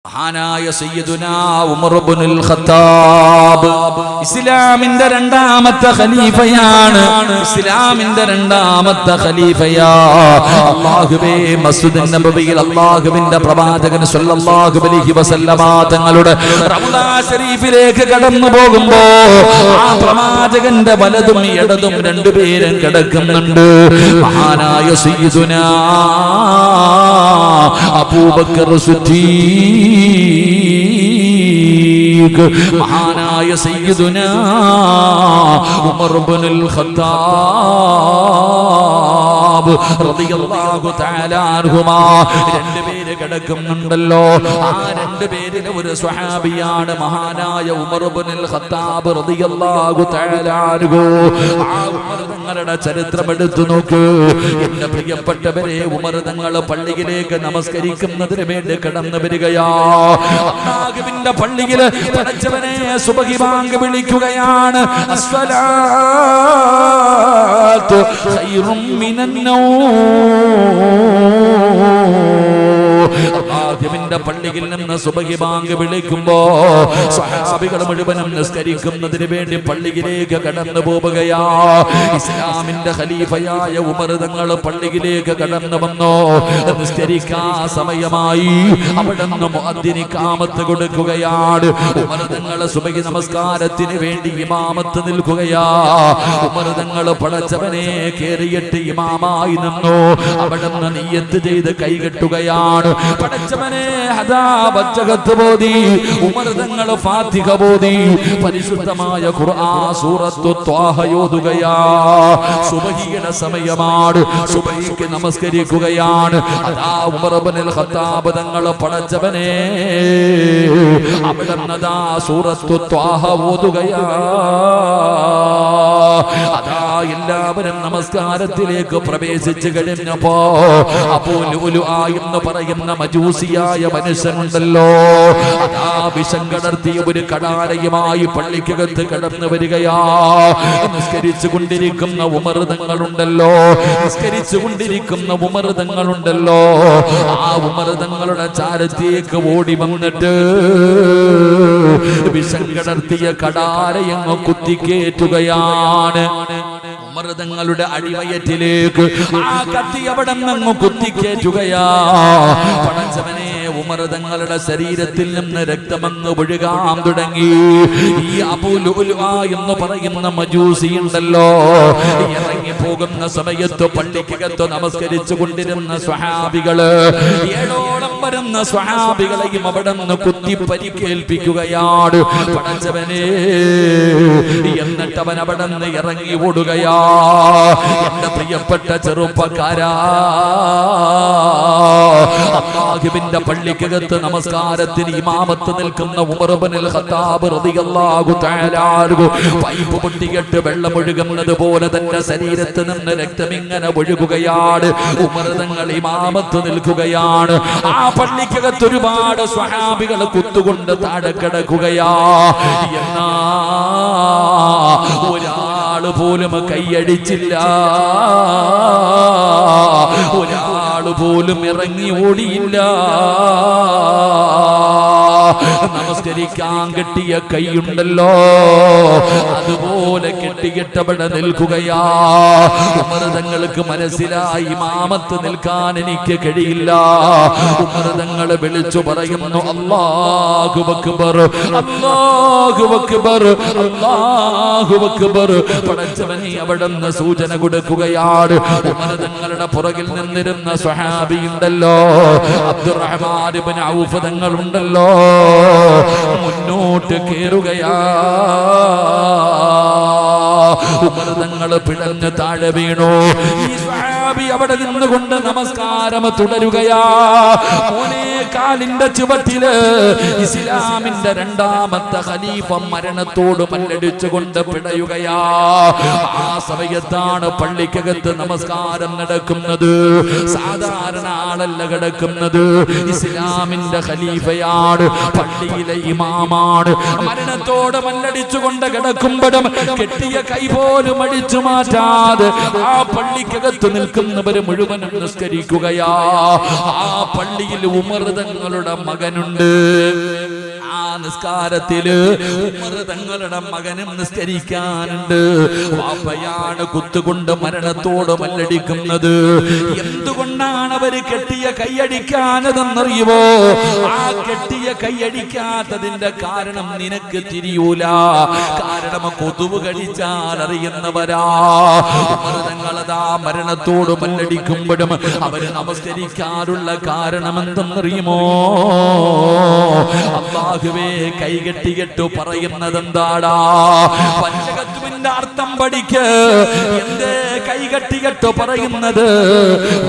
മഹാനായ സയ്യിദുനാ ഉമർ ഇബ്നുൽ ഖത്താബ് ഇസ്ലാമിന്റെ രണ്ടാമത്തെ ഖലീഫയാണ്. ഇസ്ലാമിന്റെ രണ്ടാമത്തെ ഖലീഫയാ. അല്ലാഹുവേ, മസ്ജിദുൻ നബവിയിൽ അല്ലാഹുവിന്റെ പ്രവാചകൻ സ്വല്ലല്ലാഹു അലൈഹി വസല്ലമ തങ്ങളുടെ റൗളാ ശരീഫിലേക്ക് കടന്നു പോകുമ്പോൾ ആ പ്രവാചകന്റെ വലതും ഇടതും രണ്ടുപേരും കിടക്കുന്നുണ്ട്. മഹാനായ സയ്യിദുനാ അബൂബക്കർ സിദ്ദീഖ്, മഹാനായ സയ്യിദുനാ ഉമർ ഇബ്നുൽ ഖത്താബ് റളിയല്ലാഹു തആല അൻഹുമാ രണ്ടുപേര് കിടക്കുന്നുണ്ടല്ലോ. ആ രണ്ടുപേരിലെ ഒരു സ്വഹാബിയാണ് മഹാനായ ഉമർ ഇബ്നുൽ ഖത്താബ് റളിയല്ലാഹു തആല അൻഹു. ആ ഉമർ തങ്ങളുടെ ചരിത്രം എടുത്തു നോക്ക് എന്റെ പ്രിയപ്പെട്ടവരെ. ഉമർ തങ്ങൾ പള്ളിയിലേക്ക് നമസ്കരിക്കുന്നതിന് വേണ്ടി കടന്നു വരികയാ. അല്ലാഹുവിന്റെ പള്ളിയിൽ പടച്ചവനെ സുബ്ഹി ബാങ്ക് വിളിക്കുകയാണ്. അസ്സലാത്തു ഖൈറും മിനൻ അല്ലാഹുവിന്റെ പള്ളിയിൽ നിന്ന് സുബ്ഹി ബാങ്ക് വിളിക്കുമ്പോ സ്വഹാബികൾ മുഴുവനും നിസ്കരിക്കുന്നതിന് വേണ്ടി പള്ളിയിലേക്ക് കടന്നു പോവുകയാ. ഇസ്ലാമിന്റെ ഖലീഫയായ ഉമർ തങ്ങൾ പള്ളിയിലേക്ക് കടന്നു വന്നോ. നിസ്കരിക്കാൻ സമയമായി. അവിടുന്ന് മുഅദ്ദിന് ഇഖാമത്ത് കൊടുക്കുകയാണ്. ഉമർ തങ്ങൾ സുബ്ഹി നമസ്കാരത്തിന് വേണ്ടി ഇമാമത്ത് നിൽക്കുകയാ. ഉമർ തങ്ങൾ പടച്ചവനെ കേറിയിട്ട് ഇമാമായി നിന്നു. അവിടുന്ന് നിയ്യത്ത് ചെയ്ത് കൈകെട്ടുകയാണ്. പടച്ചവനെ ഹദാ വജ്ജഹത്ത് ബോധി. ഉമർ തങ്ങൾ ഫാത്തിഹ ബോധി. പരിശുദ്ധമായ ഖുർആൻ സൂറത്തു ത്വാഹ ഓതുകയാ. സുബ്ഹിയുടെ സമയമാണ്. സുബ്ഹിക്ക് നമസ്കരിക്കുകയാണ്. അതാ ഉമർ ഇബ്നുൽ ഖത്താബ് തങ്ങൾ പടച്ചവനെ അവിടുന്ന് സൂറത്തു ത്വാഹ ഓതുകയാ. അതാ എല്ലാവരും നമസ്കാരത്തിലേക്ക് പ്രവേശിച്ചു കഴിഞ്ഞപ്പോ അബൂ ലുഅ്ലുഅ എന്ന് പറയുന്ന മജൂസിയായ മനുഷ്യനുണ്ടല്ലോ, അതാ വിഷം കടർത്തിയ ഒരു കടാരയുമായി പള്ളിക്കകത്ത് കടന്നു വരികയാ. നിസ്കരിച്ചു കൊണ്ടിരിക്കുന്ന ഉമർ തങ്ങളുണ്ടല്ലോ, നിസ്കരിച്ചു കൊണ്ടിരിക്കുന്ന ഉമർ തങ്ങളുണ്ടല്ലോ, ആ ഉമർ തങ്ങളുടെ ചാരത്തേക്ക് ഓടി വന്നിട്ട് വിഷം കടർത്തിയ കടാരയങ്ങ് കുത്തിക്കേറ്റുകയാണ്. ഉമർ തങ്ങളുടെ അടിവയറ്റിലേക്ക് ആ കത്തി അവിടെ നിന്ന് കുത്തിക്കേറ്റുകയാ. പടച്ചവനെ, ഉമർ തങ്ങളുടെ ശരീരത്തിൽ നിന്ന് രക്തമങ്ങ് ഒഴുകാൻ തുടങ്ങി. ഈ അബൂ ലുഅ്ലുഅ എന്ന് പറയുന്ന മജൂസി ഉണ്ടല്ലോ, ഇറങ്ങി പോകുന്ന സമയത്ത് പള്ളിക്കകത്ത് നമസ്കരിച്ചു കൊണ്ടിരുന്ന സ്വഹാബികള്, ഏഴോളം വരുന്ന സ്വഹാബികളെയും അവിടെ നിന്ന് കുത്തി പരിക്കേൽപ്പിക്കുകയാണ്. പടച്ചവനെ, എന്നിട്ട് അവൻ അവിടെ നിന്ന് ഇറങ്ങി ഓടുകയാ. എന്റെ പ്രിയപ്പെട്ട ചെറുപ്പക്കാരാ, അല്ലാഹുവിന്റെ പള്ളിക്കകത്ത് നമസ്കാരത്തിന് ഇമാമത്ത് നിൽക്കുന്ന ഉമർ ഇബ്നുൽ ഖത്താബ് റളിയല്ലാഹു തആല അൻഹു പൈപ്പ് പൊട്ടിയിട്ട് വെള്ളം ഒഴുകുന്നത് പോലെ തന്റെ ശരീരത്തിൽ നിന്ന് രക്തം ഇങ്ങനെ ഒഴുകുകയാണ്. ഉമർ തങ്ങൾ ഇമാമത്ത് നിൽക്കുകയാണ്. ആ പള്ളിക്കകത്ത് ഒരുപാട് സ്വഹാബികൾ കുത്തുകൊണ്ട് താഴെ കിടക്കുകയാ. എന്നാ ഒരാള് പോലും കൈയടിച്ചില്ല, ഒരാള് പോലും ഇറങ്ങി ഓടിയില്ല. നമസ്കരിക്കാൻ കെട്ടിയ കൈയുണ്ടല്ലോ, അതുപോലെ കെട്ടിയിട്ടവിടെ നിൽക്കുകയാ. ഉമർ തങ്ങൾക്ക് മനസ്സിലായി ഇമാമത്ത് നിൽക്കാൻ എനിക്ക് കഴിയില്ല. ഉമർ തങ്ങൾ വിളിച്ചു പറയുന്നു, അല്ലാഹു അക്ബർ, അല്ലാഹു അക്ബർ, അല്ലാഹു അക്ബർ. പടച്ചവനെ അവിടുന്ന് സൂചന കൊടുക്കുകയാണ്. ഉമർ തങ്ങളുടെ പുറകിൽ നിന്നിരുന്ന സ്വഹാബിയുണ്ടല്ലോ, അബ്ദുറഹ്മാൻ ഇബ്നു ഔഫ് തങ്ങളുണ്ടല്ലോ, മുന്നോട്ട് കേറുകയാ. ഉമർ തങ്ങൾ പിടഞ്ഞ് താഴെ വീണു. ഈ സ്വഹാബി അവിടെ നിന്നുകൊണ്ട് നമസ്കാരം തുടരുകയാ. മോനെ, കാലിന്റെ ചുവട്ടില് ഇസ്ലാമിന്റെ രണ്ടാമത്തെ ഖലീഫ മരണത്തോട് മല്ലടിച്ചുകൊണ്ട് പിടയുകയാ. ആ സമയത്താണ് പള്ളിക്കകത്ത് നമസ്കാരം നടക്കുന്നത്. സാധാരണ ആളല്ല കിടക്കുന്നത്, ഇസ്ലാമിന്റെ ഖലീഫയാണ്, പള്ളിയിലെ ഇമാമാണ്. മരണത്തോട് മല്ലടിച്ചുകൊണ്ട് കിടക്കുമ്പോഴും കെട്ടിയ കൈ പോലും അടിച്ചു മാറ്റാതെ ആ പള്ളിക്കകത്ത് നിൽക്കുന്നവര് മുഴുവനും നിസ്കരിക്കുകയാ. ആ പള്ളിയിൽ ഉമർ തങ്ങളുടെ മകനുണ്ട്. ആ നിസ്കാരത്തില് ഉമർ തങ്ങളുടെ മകനും നിസ്കരിക്കാനുണ്ട്. വാപ്പയാണ് കുത്തുകൊണ്ട് മരണത്തോട് മല്ലടിക്കുന്നത്. എന്തുകൊണ്ടാണ് അവര് കെട്ടിയ കൈയടിക്കാനതെന്നറിയുമോ? ആ കെട്ടിയ കൈയടിക്കാത്തതിന്റെ കാരണം നിനക്ക് തിരിയൂല. കാരണം കൊതുവ് കടിച്ചാൽ അറിയുന്നവരാ. ഉമർ തങ്ങളതാ മരണത്തോട് മല്ലടിക്കുമ്പോഴും അവര് നമസ്കരിക്കാനുള്ള കാരണം എന്തെന്നറിയുമോ? അല്ലാഹുവേ, കൈകെട്ടികെട്ടു പറയുന്നത് എന്താടാ? പഞ്ചകത്വന്റെ അർത്ഥം പഠിക്ക്. എന്തേ കൈകെട്ടികെട്ടു പറയുന്നത്?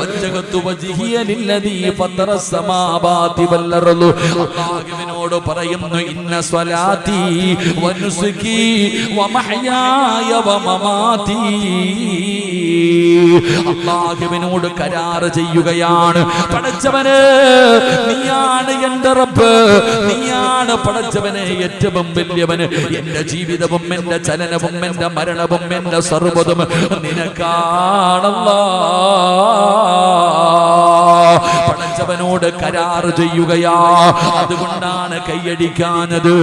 പഞ്ചകത്വ വജിഹിയലില്ലദീ ഫത്തറസ്സമാവാതി വല്ലർളു. അല്ലാഹുവിനോട് പറയുന്നു, ഇന്ന സ്വലാത്തി വനുസുകി വമഹ്യായ വമമാതി. അല്ലാഹുവിനോട് കരാർ ചെയ്യുകയാണ്. പടച്ചവനെ, നീയാണ് എന്റെ റബ്ബ്, നീയാണ് പടച്ചവനെ ഏറ്റവും വലിയവന്. എന്റെ ജീവിതവും എന്റെ ചലനവും എന്റെ മരണവും എന്റെ സർവ്വതും നിനക്കാണല്ലാ. പടച്ചവനോട് കരാർ ചെയ്യുകയാ. അതുകൊണ്ടാണ് കൈയടിക്കാനത്.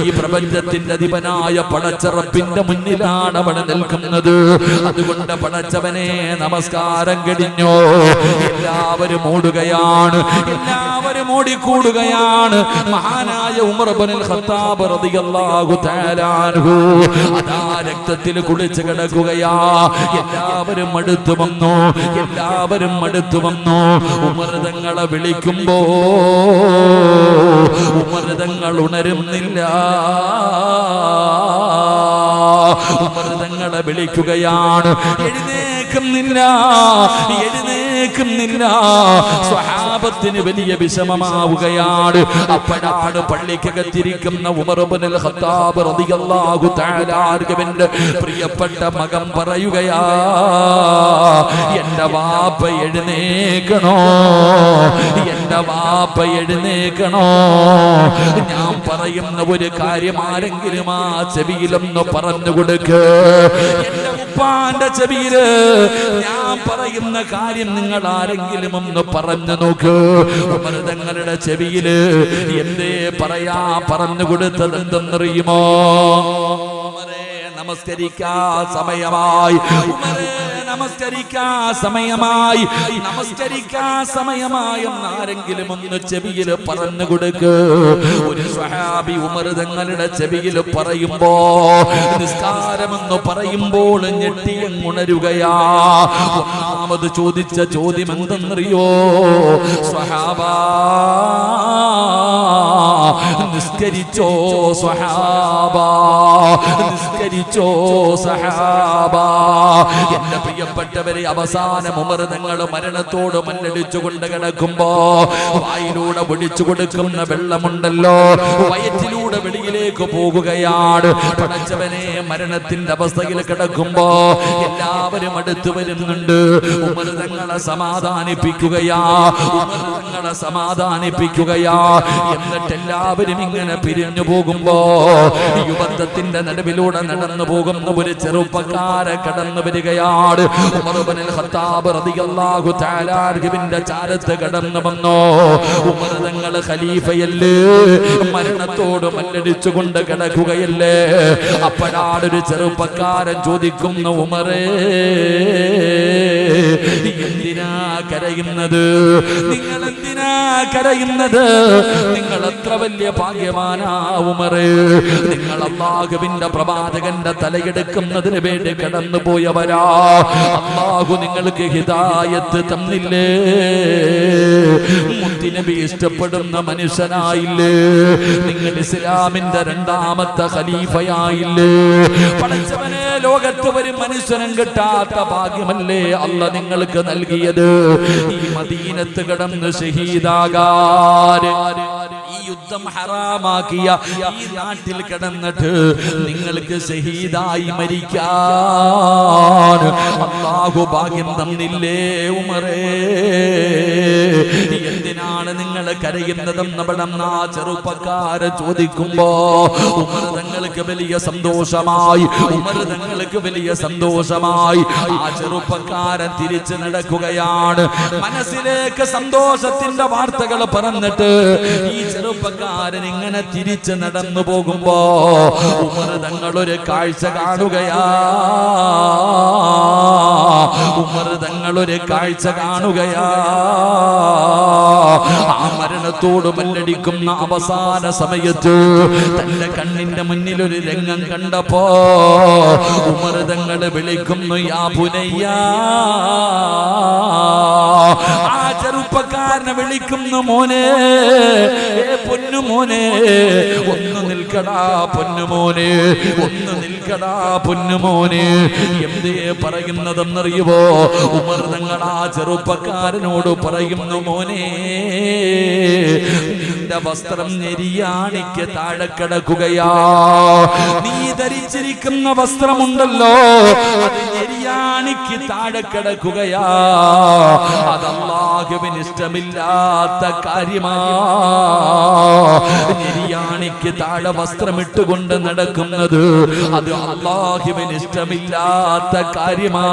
ഈ പ്രപഞ്ചത്തിന്റെ അധിപനായ പടച്ചറപ്പിന്റെ മുന്നിലാണ് അവൻ നിൽക്കുന്നത്. അതുകൊണ്ട് പടച്ചവനെ നമസ്കാരം കഴിഞ്ഞോ. എല്ലാവരും ഓടുകയാണ്, എല്ലാവരും ഓടിക്കൂടുകയാണ്. മഹാനായ ഉമർ ഇബ്നുൽ ഖത്താബ് റളിയല്ലാഹു തആല അൻഹു അതാ രക്തത്തിൽ കുളിച്ച് കിടക്കുകയാ. എല്ലാവരും അടുത്തു വന്നു, എല്ലാവരും അടുത്തു വന്നു. ഉമർ തങ്ങളെ വിളിക്കുമ്പോ ഉമർ തങ്ങൾ ഉണരുന്നില്ല. ഉമർ തങ്ങളെ വിളിക്കുകയാണ്, എഴുന്നേക്കുന്നില്ല, എഴുന്നേക്കുന്നില്ല. സ്വഹാബത്തിന് വലിയ വിഷമമാവുകയാണ്. അപ്പോഴാണ് പള്ളിക്കകത്തിരിക്കുന്ന ഉമർ ഇബ്നുൽ ഖത്താബ് റളിയല്ലാഹു തആല അൻഹുവിന്റെ പ്രിയപ്പെട്ട മകൻ പറയുകയാ, എന്റെ വാപ്പ എഴുന്നേക്കണോ, എന്റെ വാപ്പ എഴുന്നേക്കണോ. ഞാൻ പറയുന്ന ഒരു കാര്യം ആരെങ്കിലും ആ ചെവിയിലൊന്ന് പറഞ്ഞു കൊടുക്ക്. എന്റെ ഉപ്പാന്റെ ചെവിയില് ഞാൻ പറയുന്ന കാര്യം നിങ്ങൾ ആരെങ്കിലും ഒന്ന് പറഞ്ഞു നോക്ക്. ഉമർ തങ്ങളുടെ ചെവിയില് എന്തേ പറയാ പറഞ്ഞു കൊടുത്തത് എന്തെന്നറിയുമോ? നമസ്കരിക്കാൻ സമയമായി, നമസ്കരിക്കാൻ സമയമായി, നമസ്കരിക്കാൻ സമയമായി എന്നാരെങ്കിലും ഒന്ന് ചെവിയിൽ പറഞ്ഞു കൊടുക്ക്. ഒരു സ്വഹാബി ഉമർ തങ്ങളുടെ ചെവിയിൽ പറയുമ്പോ, നിസ്കാരമെന്ന് പറയുമ്പോൾ ഞെട്ടിയങ്ങുണരുകയാ. ഒന്നാമത് ചോദിച്ച ചോദ്യം എന്തെന്നറിയോ? സ്വഹാബാ, നിസ്കരിച്ചോ സ്വഹാബാ, നിസ്കരിച്ചോ സഹാബാ. എന്റെ പ്രിയപ്പെട്ടവരെ, അവസാനം ഉമർ തങ്ങൾ മരണത്തോട് മല്ലടിച്ചുകൊണ്ട് കിടക്കുമ്പോ വായിലൂടെ ഒഴിച്ചു കൊടുക്കുന്ന വെള്ളമുണ്ടല്ലോ, വയറ്റിലൂടെ വെളിയിലേക്ക് പോകുകയാണ്. പടച്ചവനെ, മരണത്തിന്റെ അവസ്ഥയിൽ കിടക്കുമ്പോ എല്ലാവരും അടുത്തു വരുന്നുണ്ട്. ഉമർ തങ്ങളെ സമാധാനിപ്പിക്കുകയാ, ഉമർ തങ്ങളെ സമാധാനിപ്പിക്കുകയാ. എന്നിട്ട് എല്ലാവരും ഇങ്ങനെ പിരിഞ്ഞു പോകുമ്പോ യുവത്വത്തിന്റെ നടുവിലൂടെ നടന്നു പോകുന്ന ഒരു ചെറുപ്പക്കാരെ കടന്നു വരികയാണ്. ഉമർ ഇബ്നുൽ ഖത്താബ് റളിയല്ലാഹു തആല അൻഹുവിന്റെ ചാരത്ത് കടന്നു വന്നു. ഉമർ തങ്ങൾ ഖലീഫയല്ലേ, മരണത്തോട് മല്ലടിച്ചുകൊണ്ട് കിടക്കുകയല്ലേ. അപ്പോഴാണ് ഒരു ചെറുപ്പക്കാരൻ ചോദിക്കുന്നു, ഉമറേ, എന്തിനാ കരയുന്നത്? നിങ്ങൾ എന്തിനാ കരയുന്നത്? നിങ്ങൾ എത്ര വലിയ ഭാഗ്യവാനാ ഉമറേ. നിങ്ങൾ അല്ലാഹുവിന്റെ പ്രവാചകന്റെ തലയെടുക്കുന്നതിന് വേണ്ടി കടന്നു പോയവരാ. അല്ലാഹു നിങ്ങൾക്ക് ഹിദായത്ത് തന്നില്ലേ? മുത്തുനബി ഇഷ്ടപ്പെടുന്ന മനുഷ്യനായില്ലേ? നിങ്ങൾ ഇസ്ലാമിന്റെ രണ്ടാമത്തെ ഖലീഫയായില്ലേ? പടച്ചവനെ, ലോകത്ത് ഒരു മനുഷ്യനും കിട്ടാത്ത ഭാഗ്യമല്ലേ അല്ലാഹ് നിങ്ങൾക്ക് നൽകിയത്? ഈ മദീനത്ത് കിടന്ന് ഷഹീദാകാൻ, ഈ യുദ്ധം ഹറാമാക്കിയ ഈ നാട്ടിൽ കിടന്നിട്ട് നിങ്ങൾക്ക് ഷഹീദായി മരിക്കാൻ അല്ലാഹു ഭാഗ്യം തന്നില്ലേ ഉമറേ? എന്തിനാണ് നിങ്ങൾ കരയുന്നതെന്ന് ആ ചെറുപ്പക്കാരെ ചോദിക്കുമ്പോ ഉമർ തങ്ങൾക്ക് വലിയ സന്തോഷമായി. ആ ചെറുപ്പക്കാരൻ തിരിച്ചു നടക്കുകയാണ്. മനസ്സിലേക്ക് സന്തോഷത്തിന്റെ വാർത്തകൾ പറഞ്ഞിട്ട് ഈ ചെറുപ്പക്കാരൻ ഇങ്ങനെ തിരിച്ചു നടന്നു പോകുമ്പോ ഉമർ തങ്ങളൊരു കാഴ്ച കാണുകയാ. ആ മരണത്തോട് മല്ലടിക്കുന്ന അവസാന സമയത്ത് തന്റെ കണ്ണിന്റെ മുന്നിൽ ഒരു രംഗം കണ്ടപ്പോ ഉമർ തങ്ങൾ വിളിക്കുന്നു, യാ ബുനയ്യ. ആ ചെറുപ്പക്കാരനെ വിളിക്കുന്നു, മോനെ, പൊന്നുമോനെ, ഒന്ന് നിൽക്കടാ പൊന്നുമോനെ, ഒന്ന് നിൽക്കടാ പൊന്നുമോനെ. എന്തേ പറയുന്നതെന്നറിയുവോ? ഉമർ തങ്ങൾ ആ ചെറുപ്പക്കാരനോട് പറയുന്നു, മോനെ, നിന്റെ വസ്ത്രം ഞെരിയാണിക്ക് താഴെ കിടക്കുകയാ. നീ ധരിച്ചിരിക്കുന്ന വസ്ത്രമുണ്ടല്ലോ, അത് ഞെരിയാണിക്ക് താഴെ കിടക്കുകയാ. അത് അല്ലാഹുവിന് ഇഷ്ടമില്ലാത്ത കാര്യമാ. ഞെരിയാണിക്ക് താഴെ വസ്ത്രമിട്ടുകൊണ്ട് നടക്കുന്നത് അത് അല്ലാഹുവിന് ഇഷ്ടമില്ലാത്ത കാര്യമാ.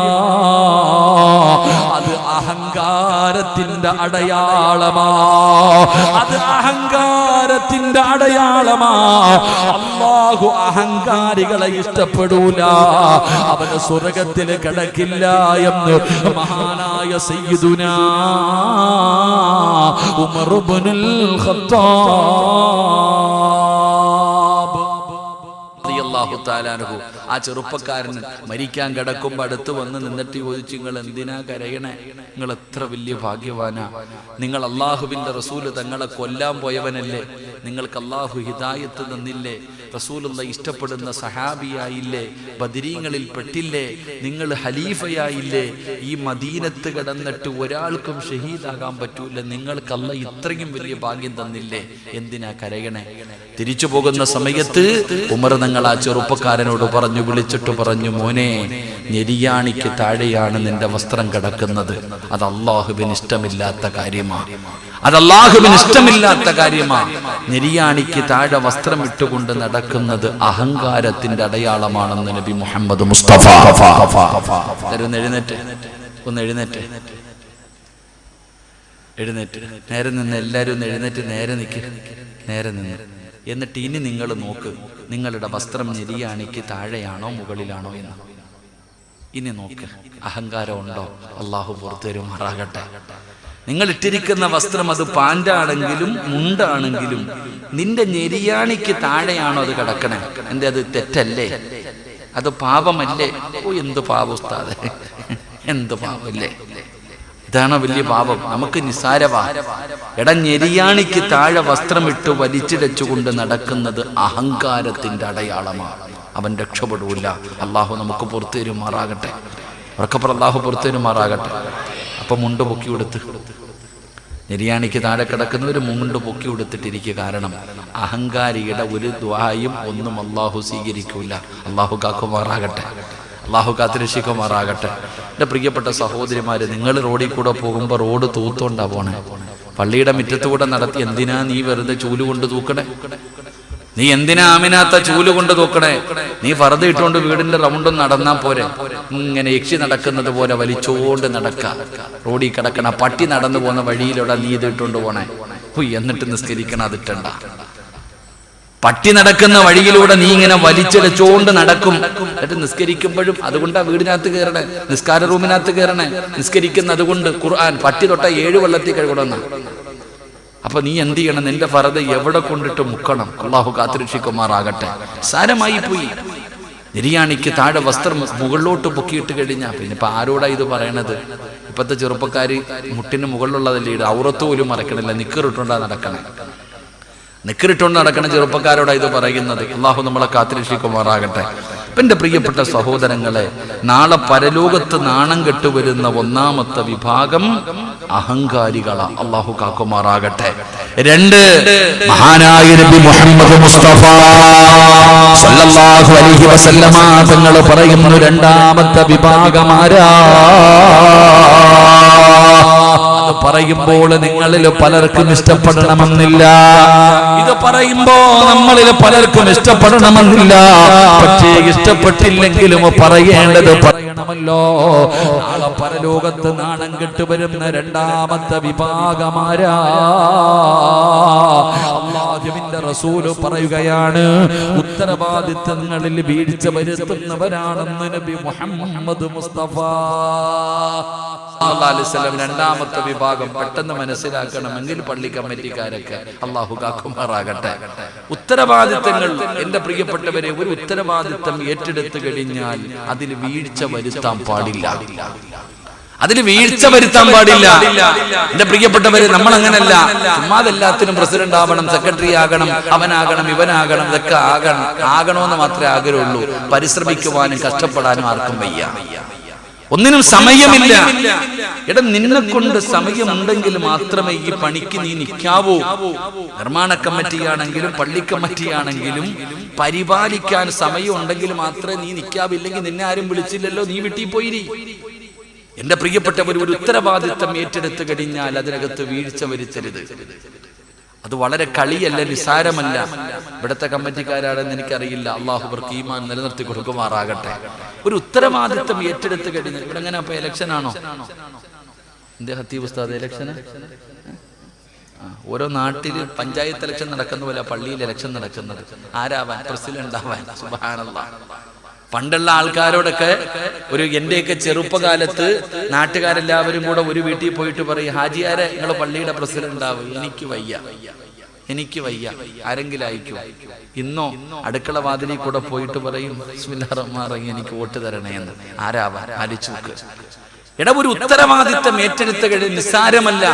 അത് അഹങ്കാരത്തിന്റെ അടയാളമാ. അല്ലാഹു അഹങ്കാരികളെ ഇഷ്ടപ്പെടൂല. അവന് സ്വർഗത്തിൽ കിടക്കില്ല എന്ന് മഹാനായ സയ്യിദുനാ ഉമർ ഇബ്നുൽ ഖത്താബ് റളിയല്ലാഹു തആല അൻഹു ആ ചെറുപ്പക്കാരൻ മരിക്കാൻ കിടക്കുമ്പോൾ അടുത്ത് വന്ന് നിന്നിട്ട് ചോദിച്ചു, നിങ്ങൾ എന്തിനാ കരയണേ? നിങ്ങൾ എത്ര വലിയ ഭാഗ്യവാനാ. നിങ്ങൾ അള്ളാഹുവിന്റെ റസൂല് തങ്ങളെ കൊല്ലാൻ പോയവനല്ലേ? നിങ്ങൾക്ക് അള്ളാഹു ഹിദായത്ത് തന്നില്ലേ? റസൂലുള്ള ഇഷ്ടപ്പെടുന്ന സഹാബിയായില്ലേ? ബദരീങ്ങളിൽ പെട്ടില്ലേ? നിങ്ങൾ ഖലീഫയായില്ലേ? ഈ മദീനത്ത് കിടന്നിട്ട് ഒരാൾക്കും ഷഹീദാകാൻ പറ്റൂല. നിങ്ങൾക്ക് അല്ലാഹ് ഇത്രയും വലിയ ഭാഗ്യം തന്നില്ലേ? എന്തിനാ കരയണേ? തിരിച്ചു പോകുന്ന സമയത്ത് ഉമർ തങ്ങൾ ആ ചെറുപ്പക്കാരനോട് വിളിച്ചിട്ട് പറഞ്ഞു, മോനെ, ഞെരിയാണിക്ക് താഴെയാണ് നിന്റെ വസ്ത്രം കിടക്കുന്നത്. അത് അല്ലാഹുവിന് ഇഷ്ടമില്ലാത്ത കാര്യമാ. ഞെരിയാണിക്ക് താഴെ വസ്ത്രം ഇട്ടുകൊണ്ട് നടക്കുന്നത് അഹങ്കാരത്തിന്റെ അടയാളമാണെന്ന് നബി മുഹമ്മദ് മുസ്തഫ. എഴുന്നേറ്റ് നേരെ നിന്ന് എല്ലാവരും ഒന്ന് എഴുന്നേറ്റ് നേരെ നിന്ന്. എന്നിട്ട് ഇനി നിങ്ങൾ നോക്ക്, നിങ്ങളുടെ വസ്ത്രം ഞെരിയാണിക്ക് താഴെയാണോ മുകളിലാണോ എന്ന്. ഇനി നോക്ക്, അഹങ്കാരം ഉണ്ടോ? അള്ളാഹു പുറത്തുവരുമാറാകട്ടെ. നിങ്ങൾ ഇട്ടിരിക്കുന്ന വസ്ത്രം അത് പാൻ്റാണെങ്കിലും മുണ്ടാണെങ്കിലും നിന്റെ ഞെരിയാണിക്ക് താഴെയാണോ അത് കിടക്കണേ? എന്തേ, അത് തെറ്റല്ലേ? അത് പാപമല്ലേ? ഓ, എന്ത് പാപം ഉസ്താദേ, എന്ത് പാപല്ലേ? ഇതാണോ വലിയ പാപം? നമുക്ക് നിസാരവാ. ഞെരിയാണിക്ക് താഴെ വസ്ത്രമിട്ട് വലിച്ചിടച്ചുകൊണ്ട് നടക്കുന്നത് അഹങ്കാരത്തിന്റെ അടയാളമാണ്. അവൻ രക്ഷപ്പെടൂല. അള്ളാഹു നമുക്ക് പുറത്തുവരുമാറാകട്ടെ. അള്ളാഹു പുറത്തുവരുമാറാകട്ടെ. അപ്പൊ മുണ്ട് പൊക്കി കൊടുത്ത് ഞെരിയാണിക്ക് താഴെ കിടക്കുന്നവർ മുണ്ട് പൊക്കി കൊടുത്തിട്ടിരിക്കുക. കാരണം അഹങ്കാരിയുടെ ഒരു ദുആയും ഒന്നും അള്ളാഹു സ്വീകരിക്കൂല. അള്ളാഹു കാക്കുമാറാകട്ടെ. അള്ളാഹു കാത്തുരക്ഷിക്കുമാറാകട്ടെ. എൻ്റെ പ്രിയപ്പെട്ട സഹോദരിമാര്, നിങ്ങൾ റോഡിൽ കൂടെ പോകുമ്പോൾ റോഡ് തൂത്തോണ്ടാ പോണേ. പള്ളിയുടെ മുറ്റത്തുകൂടെ നടത്തി എന്തിനാ നീ വെറുതെ ചൂല് കൊണ്ട് തൂക്കണേ? നീ എന്തിനാ ആമിനാത്ത ചൂല് കൊണ്ട് തൂക്കണേ? നീ ഫർദ് ഇട്ടുകൊണ്ട് വീടിന്റെ റൗണ്ടും നടന്നാ പോരെ? ഇങ്ങനെ യക്ഷി നടക്കുന്നത് പോലെ വലിച്ചോണ്ട് നടക്ക. റോഡിൽ കിടക്കണ പട്ടി നടന്നു പോകുന്ന വഴിയിലൂടെ നീ ഇതിട്ടുകൊണ്ട് പോണേ. എന്നിട്ട് നിസ്കരിക്കണം, അതിട്ടണ്ട. പട്ടി നടക്കുന്ന വഴിയിലൂടെ നീ ഇങ്ങനെ വലിച്ചെടുച്ചോണ്ട് നടക്കും. എന്നിട്ട് നിസ്കരിക്കുമ്പോഴും അതുകൊണ്ടാ വീടിനകത്ത് കയറണേ, നിസ്കാര റൂമിനകത്ത് കയറണേ. നിസ്കരിക്കുന്ന അതുകൊണ്ട് ഖുർആൻ പട്ടി തൊട്ട 7 വെള്ളത്തിൽ കഴുകണമെന്ന. അപ്പൊ നീ എന്ത് ചെയ്യണം? നിന്റെ ഫർദ് എവിടെ കൊണ്ടിട്ട് മുക്കണം? അള്ളാഹു കാത്തുരക്ഷിക്കുമാറാകട്ടെ. സാരമായി പോയി. ഞെരിയാണിക്ക് താഴെ വസ്ത്രം മുകളിലോട്ട് പൊക്കിയിട്ട് കഴിഞ്ഞാ പിന്നെ ഇപ്പൊ ആരോടാ ഇത് പറയണത്? ഇപ്പത്തെ ചെറുപ്പക്കാര് മുട്ടിന് മുകളിലുള്ളതല്ലേ ഇത്, ഔറത്ത് പോലും മറക്കണില്ല, നിക്കറിട്ടുണ്ടാ നടക്കണേ. നിക്കറിട്ടുകൊണ്ട് നടക്കണ ചെറുപ്പക്കാരോടാ ഇത് പറയുന്നത്. അള്ളാഹു നമ്മളെ കാത്തുരക്ഷിക്കുമാറാകട്ടെ. എന്റെ പ്രിയപ്പെട്ട സഹോദരങ്ങളെ, നാളെ പരലോകത്ത് നാണം കെട്ടുവരുന്ന ഒന്നാമത്തെ വിഭാഗം അഹങ്കാരികളാ. അല്ലാഹു കാക്കുമാറാകട്ടെ. 2 മഹാനായ നബി മുഹമ്മദ് മുസ്തഫ സല്ലല്ലാഹു അലൈഹി വസല്ലമ തങ്ങൾ പറയുന്നു, രണ്ടാമത്തെ വിഭാഗമാരാ. അത് പറയുമ്പോൾ നിങ്ങളിൽ പലർക്കും ഇഷ്ടപ്പെടണമെന്നില്ല. ഇത് പറയുമ്പോ നമ്മളിൽ പലർക്കും ഇഷ്ടപ്പെടണമെന്നില്ല. പക്ഷേ ഇഷ്ടപ്പെട്ടില്ലെങ്കിലും പറയേണ്ടത് പറയണമല്ലോ. നാളെ പരലോകത്ത് നാണം കെട്ട് വരുന്ന രണ്ടാമത്തെ വിഭാഗമാരാ. അല്ലാഹുവിന്റെ റസൂൽ പറയുകയാണ്, ഉത്തരവാദിത്തങ്ങളിൽ വീഴ്ച വരുത്തുന്നവരാണെന്ന് നബി മുഹമ്മദ് മുസ്തഫ സല്ലല്ലാഹു അലൈഹി വസല്ലം. രണ്ടാമത്തെ വിഭാഗം പെട്ടെന്ന് മനസ്സിലാക്കണമെങ്കിൽ പള്ളി കമ്മിറ്റിക്കാരൊക്കെ അല്ലാഹു കാക്കുമാറാകട്ടെ. ഉത്തരവാദിത്തങ്ങൾ, എന്റെ പ്രിയപ്പെട്ടവരെ, ഒരു ഉത്തരവാദിത്തം ഏറ്റെടുത്തു കഴിഞ്ഞാൽ അതിൽ വീഴ്ച വരുത്താൻ പാടില്ല. എന്റെ പ്രിയപ്പെട്ടവരെ, നമ്മൾ അങ്ങനല്ല. ചുമ്മാതെല്ലാത്തിനും പ്രസിഡന്റ് ആവണം, സെക്രട്ടറി ആകണം, അവനാകണം, ഇവനാകണം, ഇതൊക്കെ ആകണമെന്ന് മാത്രമേ ആഗ്രഹമുള്ളൂ. പരിശ്രമിക്കുവാനും കഷ്ടപ്പെടാനും ആർക്കും വയ്യ. ഒന്നിനും സമയമില്ല. നിന്നെ കൊണ്ട് സമയമുണ്ടെങ്കിൽ മാത്രമേ ഈ പണിക്ക് നീ നിൽക്കാവൂ. നിർമ്മാണ കമ്മിറ്റിയാണെങ്കിലും പള്ളി കമ്മിറ്റിയാണെങ്കിലും പരിപാലിക്കാൻ സമയം ഉണ്ടെങ്കിൽ മാത്രമേ നീ നിൽക്കാവില്ലെങ്കിൽ നിന്നെ ആരും വിളിച്ചില്ലല്ലോ, നീ വീട്ടിൽ പോയിരി. എന്റെ പ്രിയപ്പെട്ടവർ, ഒരു ഉത്തരവാദിത്തം ഏറ്റെടുത്തു കഴിഞ്ഞാൽ അതിനകത്ത് വീഴ്ച വരുത്തരുത്. അത് വളരെ കളിയല്ല, നിസാരമല്ല. ഇവിടുത്തെ കമ്മിറ്റിക്കാരാണെന്ന് എനിക്കറിയില്ല. അള്ളാഹു അവർക്ക് ഈമാൻ നിലനിർത്തി കൊടുക്കുമാറാകട്ടെ. ഒരു ഉത്തരവാദിത്തം ഏറ്റെടുത്തു കഴിഞ്ഞാൽ ഇവിടെ എങ്ങനെ അപ്പൊ ഇലക്ഷൻ ആണോ? എന്റെ ഹത്തീബ് ഉസ്താദ്, ഇലക്ഷന് ഓരോ നാട്ടില് പഞ്ചായത്ത് ഇലക്ഷൻ നടക്കുന്ന പോലെ പള്ളിയിൽ ഇലക്ഷൻ നടക്കുന്നത്. ആരാവാൻ? പ്രസിഡന്റ് ആവാൻ. സുബ്ഹാനല്ലാഹ്. പണ്ടുള്ള ആൾക്കാരോടൊക്കെ എന്റെയൊക്കെ ചെറുപ്പകാലത്ത് നാട്ടുകാരെല്ലാവരും കൂടെ ഒരു വീട്ടിൽ പോയിട്ട് പറയും, ഹാജിയാരെ നിങ്ങൾ പള്ളിയുടെ പ്രസിഡന്റ് ആവും. എനിക്ക് വയ്യ, ആരെങ്കിലും അയക്കൂ. ഇന്നോ അടുക്കള വാതിലിൽ കൂടെ പോയിട്ട് പറയും, ബിസ്മില്ലാഹിർ റഹ്മാനിർ റഹീം, എനിക്ക് വോട്ട് തരണേ എന്ന്. ആരാവാൻ? ആലിച്ചൂക്ക്. ഒരു ഉത്തരവാദിത്തം ഏറ്റെടുത്ത കഴിഞ്ഞ് നിസ്സാരമല്ല.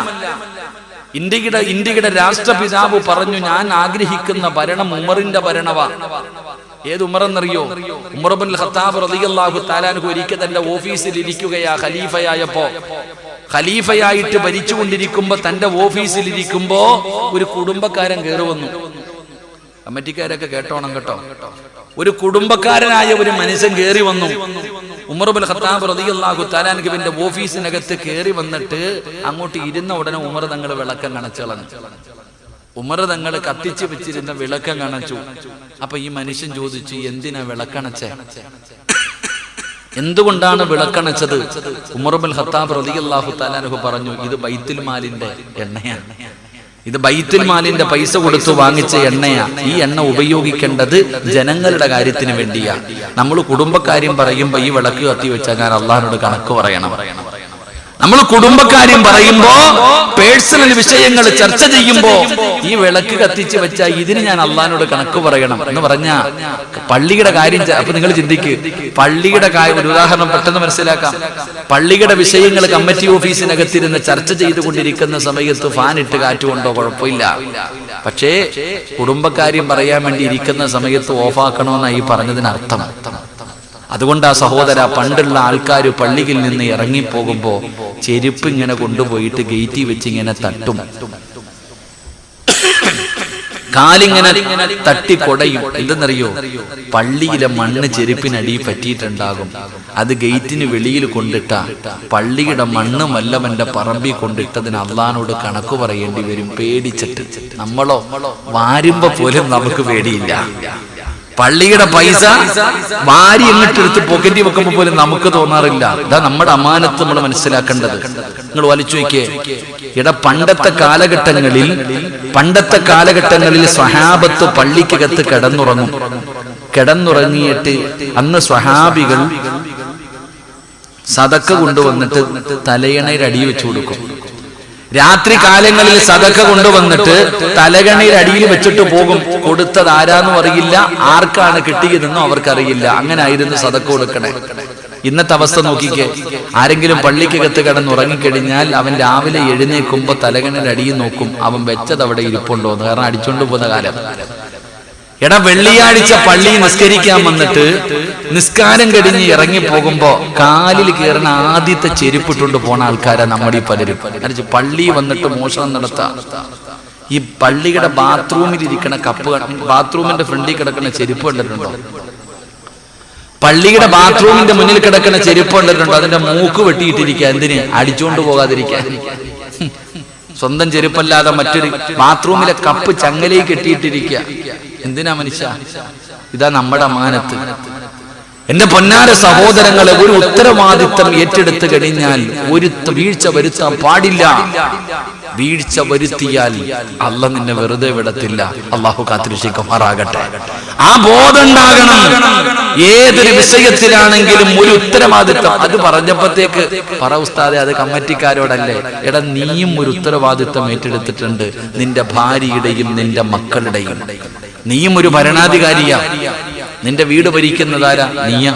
ഇന്ത്യയുടെ രാഷ്ട്രപിതാവ് പറഞ്ഞു, ഞാൻ ആഗ്രഹിക്കുന്ന ഭരണം ഉമറിന്റെ ഭരണവാ. ഏത് ഉമറെന്നറിയോ? ഉമർ ഇബ്നുൽ ഖത്താബ് റളിയല്ലാഹു തആല അൻഹു ഒരിക്കൽ തന്റെ ഓഫീസിൽ ഇരിക്കുകയാ. ഖലീഫയായിട്ട് ഭരിച്ചുകൊണ്ടിരിക്കുമ്പോ തന്റെ ഓഫീസിൽ ഇരിക്കുമ്പോ ഒരു കുടുംബക്കാരൻ കയറി വന്നു. കമ്മിറ്റിക്കാരൊക്കെ കേട്ടോണം കേട്ടോ. ഒരു കുടുംബക്കാരനായ ഒരു മനുഷ്യൻ കയറി വന്നു. ഉമർ ഇബ്നുൽ ഖത്താബ് റളിയല്ലാഹു തആല അൻഹുവിന്റെ ഓഫീസിനകത്ത് കയറി വന്നിട്ട് അങ്ങോട്ട് ഇരുന്ന ഉടനെ ഉമർ തങ്ങൾ വിളക്കം കണച്ചു കളഞ്ഞു. ഉമർ തങ്ങൾ കത്തിച്ചു വെച്ചിരുന്ന വിളക്കം കണച്ചു. അപ്പൊ ഈ മനുഷ്യൻ ചോദിച്ചു, എന്തിനാ വിളക്കണച്ചേ? എന്തുകൊണ്ടാണ് വിളക്കണച്ചത്? ഉമർ ഇബ്നുൽ ഖത്താബ് റളിയല്ലാഹു തആല അൻഹു പറഞ്ഞു, ഇത് ബൈത്തുൽ മാലിന്റെ എണ്ണയാണ്. ഇത് ബൈത്തുൽ മാലിന്റെ പൈസ കൊടുത്തു വാങ്ങിച്ച എണ്ണയാ. ഈ എണ്ണ ഉപയോഗിക്കേണ്ടത് ജനങ്ങളുടെ കാര്യത്തിന് വേണ്ടിയാ. നമ്മൾ കുടുംബക്കാര്യം പറയുമ്പോ ഈ വിളക്ക് കത്തി വെച്ചാൽ ഞാൻ അള്ളാഹിനോട് കണക്ക് പറയണം. നമ്മൾ കുടുംബക്കാര്യം പറയുമ്പോ, പേഴ്സണൽ വിഷയങ്ങൾ ചർച്ച ചെയ്യുമ്പോ ഈ വിളക്ക് കത്തിച്ച് വെച്ചാൽ ഇതിന് ഞാൻ അള്ളാഹിനോട് കണക്ക് പറയണം എന്ന് പറഞ്ഞ പള്ളിയുടെ കാര്യം. അപ്പൊ നിങ്ങൾ ചിന്തിക്ക്, പള്ളിയുടെ കാര്യം ഒരു ഉദാഹരണം പെട്ടെന്ന് മനസ്സിലാക്കാം. പള്ളിയുടെ വിഷയങ്ങൾ കമ്മിറ്റി ഓഫീസിനകത്തിരുന്ന് ചർച്ച ചെയ്തുകൊണ്ടിരിക്കുന്ന സമയത്ത് ഫാൻ ഇട്ട് കാറ്റുകൊണ്ടോ കുഴപ്പമില്ല. പക്ഷേ കുടുംബക്കാര്യം പറയാൻ വേണ്ടി ഇരിക്കുന്ന സമയത്ത് ഓഫാക്കണമെന്നാണ് ഈ പറഞ്ഞതിനർത്ഥം. അതുകൊണ്ട് ആ സഹോദര, പണ്ടുള്ള ആൾക്കാർ പള്ളിയിൽ നിന്ന് ഇറങ്ങിപ്പോകുമ്പോ ചെരുപ്പ് ഇങ്ങനെ കൊണ്ടുപോയിട്ട് ഗേറ്റിൽ വെച്ച് ഇങ്ങനെ തട്ടും, കാലിങ്ങനെ തട്ടി കൊടയും. എന്തെന്നറിയോ? പള്ളിയിലെ മണ്ണ് ചെരുപ്പിനടി പറ്റിയിട്ടുണ്ടാകും. അത് ഗേറ്റിന് വെളിയിൽ കൊണ്ടിട്ട പള്ളിയുടെ മണ്ണ് വല്ലവന്റെ പറമ്പിൽ കൊണ്ടിട്ടതിന് അള്ളാഹിനോട് കണക്ക് പറയേണ്ടി വരും, പേടിച്ചിട്ട്. നമ്മളോ വാരുമ്പോ പോലും നമുക്ക് പേടിയില്ല. പള്ളിയുടെ പൈസ വാരി എങ്ങിട്ടെടുത്ത് പോക്കറ്റി വെക്കുമ്പോ പോലും നമുക്ക് തോന്നാറില്ല. ഇതാ നമ്മുടെ അമാനത്ത് നമ്മൾ മനസ്സിലാക്കേണ്ടത്. നിങ്ങൾ വലിച്ചു നോക്കിയേ. പണ്ടത്തെ കാലഘട്ടങ്ങളിൽ സ്വഹാബത്ത് പള്ളിക്കകത്ത് കിടന്നുറങ്ങിയിട്ട് അന്ന് സ്വഹാബികൾ സദക്ക കൊണ്ടുവന്നിട്ട് തലയണയിൽ അടി വെച്ചു കൊടുക്കും. രാത്രി കാലങ്ങളിൽ സദക്ക കൊണ്ടുവന്നിട്ട് തലകണയിൽ അടിയിൽ വെച്ചിട്ട് പോകും. കൊടുത്തത് ആരാന്നും അറിയില്ല, ആർക്കാണ് കിട്ടിയതെന്നും അവർക്കറിയില്ല. അങ്ങനെ ആയിരുന്നു സദക്ക കൊടുക്കണേ. ഇന്നത്തെ അവസ്ഥ നോക്കിക്കേ. ആരെങ്കിലും പള്ളിക്കകത്ത് കിടന്നുറങ്ങിക്കഴിഞ്ഞാൽ അവൻ രാവിലെ എഴുന്നേൽക്കുമ്പോ തലകണയിൽ അടിയിൽ നോക്കും, അവൻ വെച്ചത് അവിടെ ഇരിപ്പുണ്ടോ എന്ന്. കാരണം അടിച്ചോണ്ട് പോകുന്ന കാലം. വെള്ളിയാഴ്ച പള്ളി നിസ്കരിക്കാൻ വന്നിട്ട് നിസ്കാരം കഴിഞ്ഞ് ഇറങ്ങി പോകുമ്പോ കാലിൽ കയറുന്ന ആദ്യത്തെ ചെരുപ്പിട്ടുകൊണ്ട് പോണ ആൾക്കാരാ നമ്മുടെ ഈ പലരും. പള്ളി വന്നിട്ട് മോഷണം നടത്താം. ഈ പള്ളിയുടെ ബാത്റൂമിൽ ഇരിക്കണ കപ്പ്, ബാത്റൂമിന്റെ ഫ്രണ്ടിൽ കിടക്കുന്ന ചെരുപ്പ് കണ്ടിട്ടുണ്ടോ? പള്ളിയുടെ ബാത്റൂമിന്റെ മുന്നിൽ കിടക്കുന്ന ചെരുപ്പ് കണ്ടിട്ടുണ്ടോ? അതിന്റെ മൂക്ക് വെട്ടിയിട്ടിരിക്കുക. എന്തിന്? അടിച്ചുകൊണ്ട് പോകാതിരിക്കാൻ. സ്വന്തം ചെരുപ്പല്ലാതെ മറ്റൊരു ബാത്റൂമിലെ കപ്പ് ചങ്ങലയിൽ കെട്ടിയിട്ടിരിക്കുക. എന്തിനാ മനുഷ്യ? ഇതാ നമ്മുടെ അമാനത്ത്. എന്റെ പൊന്നാര സഹോദരങ്ങളെ, ഒരു ഉത്തരവാദിത്തം ഏറ്റെടുത്തു കഴിഞ്ഞാൽ ഒരു വീഴ്ച വരുത്താൻ പാടില്ല. വീഴ്ച വരുത്തിയാൽ അള്ളാഹ് നിന്നെ വെറുതെ വിടത്തില്ല. അള്ളാഹു കാത്തിരക്ഷിക്കുമാറാകട്ടെ. ആ ബോധം ഉണ്ടാകണം. ഏതൊരു വിഷയത്തിലാണെങ്കിലും ഒരു ഉത്തരവാദിത്തം. അത് പറഞ്ഞപ്പോഴത്തേക്ക് പറ ഉസ്താദെ, അത് കമ്മിറ്റിക്കാരോടല്ലേ? എടാ, നീയും ഒരു ഉത്തരവാദിത്തം ഏറ്റെടുത്തിട്ടുണ്ട്. നിന്റെ ഭാര്യയുടെയും നിന്റെ മക്കളുടെയും. നീയും ഒരു ഭരണാധികാരിയാ. നിന്റെ വീട് ഭരിക്കുന്നതാരാ? നീയാ.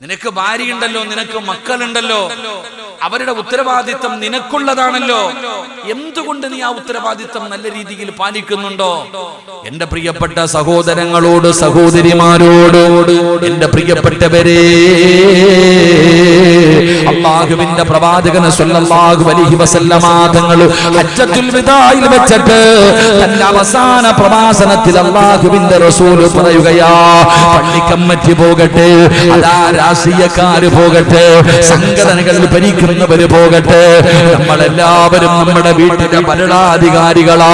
നിനക്ക് ഭാര്യയുണ്ടല്ലോ, നിനക്ക് മക്കളുണ്ടല്ലോ. അവരുടെ ഉത്തരവാദിത്തം നിനക്കുള്ളതാണല്ലോ. എന്തുകൊണ്ട് നീ ആ ഉത്തരവാദിത്തം നല്ല രീതിയിൽ പാലിക്കുന്നുണ്ടോ? എന്റെ പ്രിയപ്പെട്ട സഹോദരങ്ങളോട്, സഹോദരിമാരോട്, എന്റെ പ്രിയപ്പെട്ടവരെ, അല്ലാഹുവിന്റെ പ്രവാചകൻ സ്വല്ലല്ലാഹു അലൈഹി വസല്ലമ തങ്ങൾ ഹജ്ജത്തുൽ വിദായിൽ വെച്ചിട്ട് തന്റെ അവസാന പ്രഭാഷണത്തിൽ അല്ലാഹുവിന്റെ റസൂൽ പറയുകയാ, പള്ളി കമ്മിറ്റി പോകട്ടെ, അതാ രാഷ്ട്രീയക്കാര് പോകട്ടെ, സംഘടനകൾ ഭരിക്കുന്നവര് പോകട്ടെ, നമ്മളെല്ലാവരും നമ്മുടെ വീട്ടിലെ ഭരണാധികാരികളാ.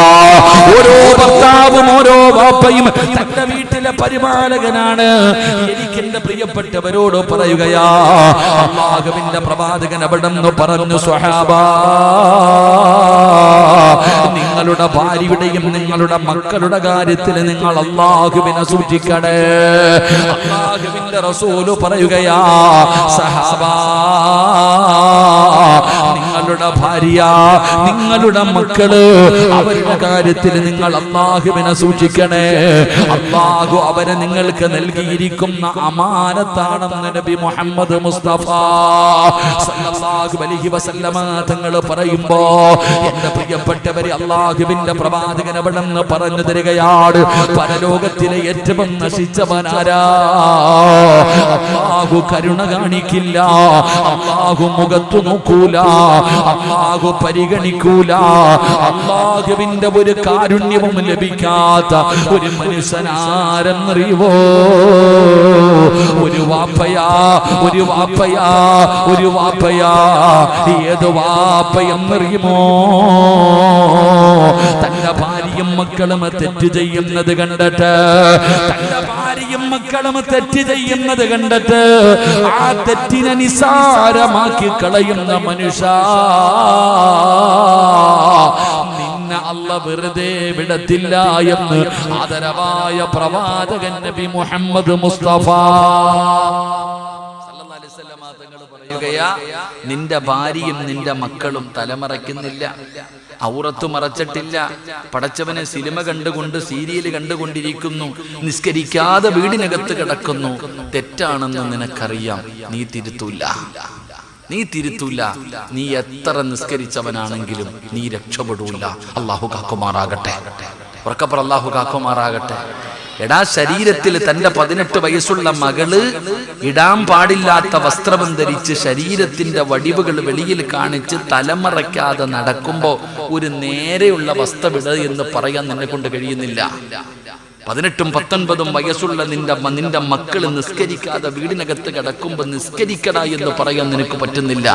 ഓരോ ഭർത്താവും ഓരോ വാപ്പയും തന്റെ വീട്ടിലെ പരിപാലകനാണ്. എനിക്ക് എന്റെ പ്രിയപ്പെട്ടവരോട് പറയുകയാ, അല്ലാഹുവിന്റെ പ്രവാചകൻ അവിടെന്ന് പറഞ്ഞു, സ്വഹാബാ, നിങ്ങളുടെ ഭാര്യയുടെയും നിങ്ങളുടെ മക്കളുടെ കാര്യത്തിൽ നിങ്ങൾ അല്ലാഹുവിനെ സൂക്ഷിക്കണേ. അല്ലാഹുവിന്റെ റസൂല് പറയുകയാ, സഹാബാ, നിങ്ങളുടെ ഭാര്യ, നിങ്ങളുടെ മക്കള്, അവരുടെ കാര്യത്തിൽ നിങ്ങൾ അല്ലാഹുവിനെ സൂക്ഷിക്കണേ. അല്ലാഹു അവരെ നിങ്ങൾക്ക് നൽകിയിരിക്കുന്ന അമാനത്താണെന്ന് നബി മുഹമ്മദ് മുസ്തഫ സല്ലല്ലാഹു അലൈഹി വസല്ലമ തങ്ങൾ പറയുമ്പോ, എന്റെ പ്രിയപ്പെട്ടവരെ, അല്ലാഹുവിന്റെ പ്രവാചകൻ അവിടെന്ന് പറഞ്ഞു തരികയാണ്, പരലോകത്തിലെ ഏറ്റവും നശിച്ചവനാരാ? അല്ലാഹു കരുണ കാണിക്കില്ല, അല്ലാഹു മുഖത്തു നോക്കൂല, അല്ലാഹു പരിഗണിക്കൂല. അല്ലാഹുവിന്റെ ഒരു കാരുണ്യവും ലഭിക്കാത്ത ഒരു മനുഷ്യനാരെന്നറിയുവോ? ഒരു വാപ്പയാ, ഒരു വാപ്പയാ, ഒരു വാപ്പയാ. ഏത് വാപ്പയെന്നറിയുമോ? തന്റെ ഭാര്യയും മക്കളും തെറ്റ് ചെയ്യുന്നത് കണ്ടിട്ട്, തന്റെ ഭാര്യയും മക്കളും തെറ്റ് ചെയ്യുന്നത് കണ്ടിട്ട് ആ തെറ്റിനെ നിസാരമാക്കി കളയുന്ന മനുഷ്യ, നിന്നെ അല്ലാഹ് വെറുതെ വിടത്തില്ല എന്ന് ആദരവായ പ്രവാചകൻ നബി മുഹമ്മദ് മുസ്തഫ സല്ലല്ലാഹു അലൈഹി വസല്ലം തങ്ങൾ പറയുകയാ, നിന്റെ ഭാര്യയും നിന്റെ മക്കളും തലമറയ്ക്കുന്നില്ല, ഔറത്ത് മറച്ചിട്ടില്ല, പടച്ചവനെ സിനിമ കണ്ടുകൊണ്ട് സീരിയൽ കണ്ടുകൊണ്ടിരിക്കുന്നു, നിസ്കരിക്കാതെ വീടിനകത്ത് കിടക്കുന്നു. തെറ്റാണെന്ന് നിനക്കറിയാം, നീ തിരുത്തൂല, നീ തിരുത്തൂല. നീ എത്ര നിസ്കരിച്ചവനാണെങ്കിലും നീ രക്ഷപ്പെടൂല. അല്ലാഹു കാക്കുമാറാകട്ടെ. ഉറക്കപ്പുറ അല്ലാഹു കാക്കുമാറാകട്ടെ. എടാ, ശരീരത്തിൽ തന്റെ 18 വയസ്സുള്ള മകള് ഇടാൻ പാടില്ലാത്ത വസ്ത്രം ധരിച്ച് ശരീരത്തിന്റെ വടിവുകൾ വെളിയിൽ കാണിച്ച് തലമറയ്ക്കാതെ നടക്കുമ്പോ ഒരു നേരെയുള്ള വസ്ത്രമിട എന്ന് പറയാൻ നിന്നെ കൊണ്ട് കഴിയുന്നില്ല. 18ഉം 19ഉം വയസ്സുള്ള നിന്റെ മക്കൾ നിസ്കരിക്കാതെ വീടിനകത്ത് കിടക്കുമ്പോ നിസ്കരിക്കട എന്ന് പറയാൻ നിനക്ക് പറ്റുന്നില്ല.